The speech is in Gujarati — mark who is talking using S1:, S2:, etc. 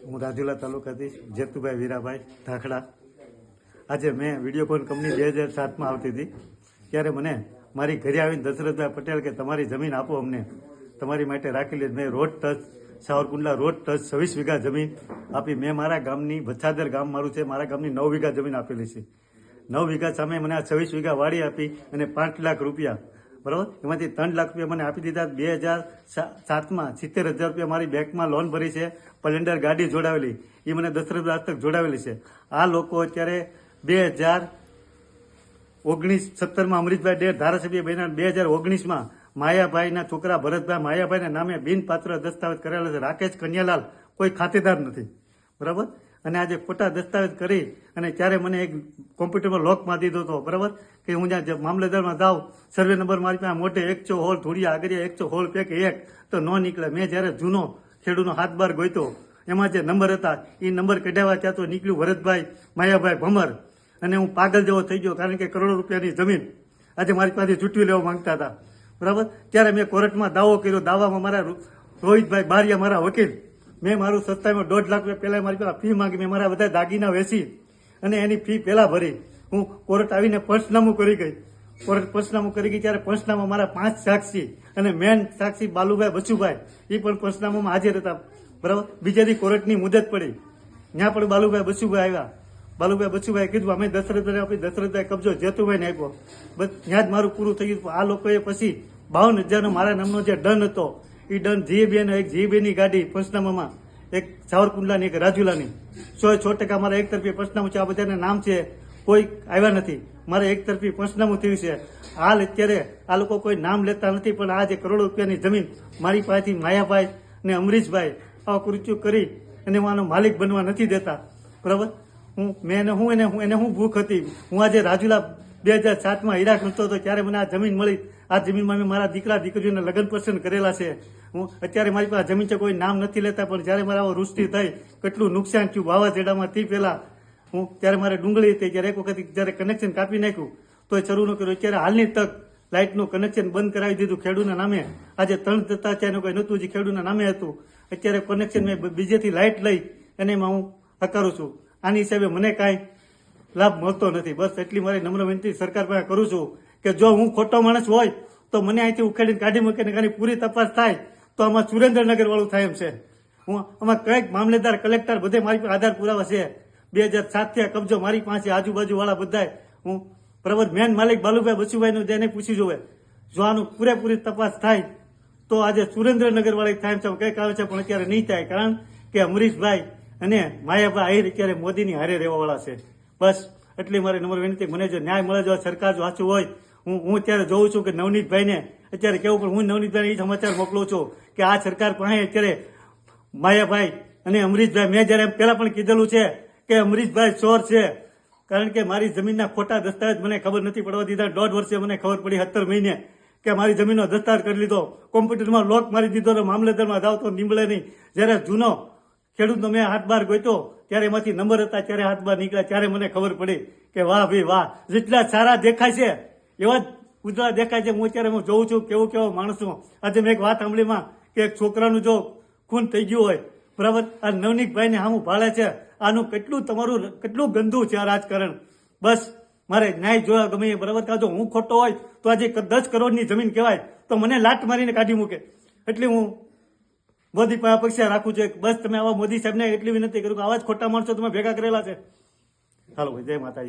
S1: હું રાજુલા તાલુકાથી જેતુભાઈ વીરાભાઈ ધાખડા. આજે મેં વિડીયોકોન કંપની 2007માં આવતી હતી ત્યારે મને મારી ઘરે આવીને દશરથભાઈ પટેલ કે તમારી જમીન આપો અમને, તમારી માટે રાખેલી. મેં road touch Savarkundla road touch 26 વીઘા જમીન આપી. મેં મારા ગામની વચ્છાદર ગામ મારું છે, મારા ગામની 9 વીઘા જમીન આપેલી છે. 9 વીઘા સામે મને આ 26 વીઘા વાડી આપી અને 5 લાખ રૂપિયા, બરાબર, એમાંથી 3 લાખ રૂપિયા મને આપી દીધા. 2007માં 70,000 રૂપિયા મારી બેંકમાં લોન ભરી છે. સ્પ્લેન્ડર ગાડી જોડાવેલી એ મને દશરથભાઈ હસ્તક જોડાવેલી છે. આ લોકો અત્યારે 2017માં અમરીશભાઈ ડેર ધારાસભ્ય બન્યા. 2019માં માયાભાઈના છોકરા ભરતભાઈ માયાભાઈના નામે બિનપાત્ર દસ્તાવેજ કરેલા છે. રાકેશ કન્યાલાલ કોઈ ખાતેદાર નથી, બરાબર. અને આજે ખોટા દસ્તાવેજ કરી અને ત્યારે મને એક કોમ્પ્યુટરમાં લોક મારી દીધો હતો, બરાબર, કે હું જ્યાં મામલતદારમાં જાઉં સર્વે નંબર મારી પાસે મોટે 100 હોલ ધોળિયા આગળિયા 100 હોલ પેક 1 તો ન નીકળે. મેં જ્યારે જૂનો ખેડૂનો હાથ બાર ગોઈતો એમાં જે નંબર હતા એ નંબર કઢાવવા ત્યાં તો નીકળ્યું ભરતભાઈ માયાભાઈ ભમર. અને હું પાગલ જેવો થઈ ગયો, કારણ કે કરોડો રૂપિયાની જમીન આજે મારી પાસે ચૂંટવી લેવા માંગતા હતા, બરાબર. ત્યારે મેં કોર્ટમાં દાવો કર્યો. દાવામાં મારા રોહિતભાઈ બારિયા મારા વકીલ, મેં મારું સસ્તામાં 1.5 લાખ રૂપિયા પહેલાં મારી પાસે ફી માંગી. મેં મારા બધા દાગીના વેચી અને એની ફી પહેલાં ભરી. હું કોર્ટ આવીને પંચનામું કરી ગઈ. કોર્ટ પંચનામું કરી ગઈ ત્યારે પંચનામા મારા 5 સાક્ષી અને મેન સાક્ષી બાલુભાઈ બચુભાઈ એ પણ પંચનામામાં હાજર હતા, બરાબર. બીજેથી કોર્ટની મુદત પડી, ત્યાં પણ બાલુભાઈ બચુભાઈ આવ્યા. બાલુભાઈ બચુભાઈ કીધું અમે દશરથભાઈ આપી, દશરથભાઈ કબજો જેતુભાઈને આપ્યો. બસ ત્યાં જ મારું પૂરું થઈ ગયું. આ લોકોએ પછી 52,000નો મારા નામનો જે દંડ હતો એ દંડ જીએબીની ગાડી પંચનામામાં, એક સાવરકુંડલાની એક રાજુલાની, 100% મારા એક તરફી પંચનામું છે. આ બધાના નામ છે, કોઈ આવ્યા નથી. મારે એક તરફી પંચનામું થયું છે. હાલ અત્યારે આ લોકો કોઈ નામ લેતા નથી, પણ આ જે કરોડો રૂપિયાની જમીન મારી પાસેથી માયાભાઈ ને અમરીશભાઈ આવા કૃત્યો કરી અને હું આનો માલિક બનવા નથી દેતા, બરાબર. એને હું ભૂખ હતી. હું આજે રાજુલા 2007માં હીરા કરતો હતો ત્યારે મને આ જમીન મળી. આ જમીનમાં મેં મારા દીકરા દીકરીઓને લગ્ન પસંદ કરેલા છે. હું અત્યારે મારી પાસે જમીન છે, કોઈ નામ નથી લેતા, પણ જ્યારે મારા વૃષ્ટિ થઈ, કેટલું નુકસાન થયું વાવાઝોડામાં તે પહેલા હું ત્યારે મારે ડુંગળી હતી, ત્યારે એક વખત જ્યારે કનેક્શન કાપી નાખ્યું તો એ શરૂ ન કર્યું. અત્યારે હાલની તક લાઇટનું કનેક્શન બંધ કરાવી દીધું ખેડૂતના નામે. આજે 3 દત્તા છે એનું કોઈ નહોતું, જે ખેડૂતના નામે હતું. અત્યારે કનેક્શન મેં બીજેથી લાઇટ લઈ અને એમાં હું હકારું છું. આની હિસાબે મને કાંઈ લાભ મળતો નથી. બસ એટલી મારી નમ્ર વિનંતી સરકાર પાસે કરું છું કે જો હું ખોટો માણસ હોય તો મને અહીંથી ઉખેડીને કાઢી મૂકીને આની પૂરી તપાસ થાય તો આમાં સુરેન્દ્રનગર વાળું થાય એમ છે. હું આમાં કંઈક મામલેદાર કલેક્ટર બધે મારી પાસે આધાર પુરાવા છે. 2007થી કબજો મારી પાસે, આજુબાજુ વાળા બધા. હું બરાબર મેન માલિક બાલુભાઈ બચુભાઈનું જેને પૂછી જોવે. જો આનું પૂરેપૂરી તપાસ થાય તો આજે સુરેન્દ્રનગર વાળી થાય છે. કંઈક આવે છે પણ અત્યારે નહીં થાય, કારણ કે અમરીશભાઈ અને માયાભાઈ આહિર અત્યારે મોદીની હારે રહેવાવાળા છે. બસ એટલી મારી નમ્ર વિનંતી. મને જો ન્યાય મળે, જો સરકાર જો સાચું હોય, હું અત્યારે જોઉં છું કે નવનીતભાઈને અત્યારે કેવું, પણ હું નવનીતભાઈને એ સમાચાર મોકલું છું કે આ સરકાર પાસે અત્યારે માયાભાઈ અને અમરીશભાઈ, મેં જ્યારે પહેલાં પણ કીધેલું છે કે અમરીશભાઈ ચોર છે, કારણ કે મારી જમીનના ખોટા દસ્તાવેજ મને ખબર નથી પડવા દીધા. 1.5 વર્ષે મને ખબર પડી, 17 મહિને, કે મારી જમીનનો દસ્તાવેજ કરી લીધો, કોમ્પ્યુટરમાં લોક મારી દીધો, મામલતદારમાં જાવ તો નીમળે નહીં. જ્યારે જૂનો ખેડૂતનો મેં હાથ બાર ગોઈતો ત્યારે એમાંથી નંબર હતા, ત્યારે હાથ બાર નીકળ્યા, ત્યારે મને ખબર પડી કે વાહ ભાઈ વાહ, જેટલા સારા દેખાય છે એવા જ ઉજળા દેખાય છે. હું અત્યારે હું જોઉં છું કેવો માણસ છું. આજે મેં એક વાત સાંભળીમાં કે એક છોકરાનું જો ખૂન થઈ ગયું હોય, બરાબર, આ નવનીતભાઈને સામું ભાળે છે. આનું કેટલું ગંદુ છે આ રાજકારણ. બસ મારે ન્યાય જોવા ગમે, બરાબર. જો હું ખોટો હોય તો આજે 10 કરોડની જમીન કહેવાય તો મને લાટ મારીને કાઢી મૂકે. એટલે હું મોદી પાસે અપેક્ષા રાખું છું. બસ તમે આવા મોદી સાહેબને એટલી વિનંતી કરું કે આવા જ ખોટા માણસો તમે ભેગા કરેલા છે. હાલો ભાઈ, જય માતાજી.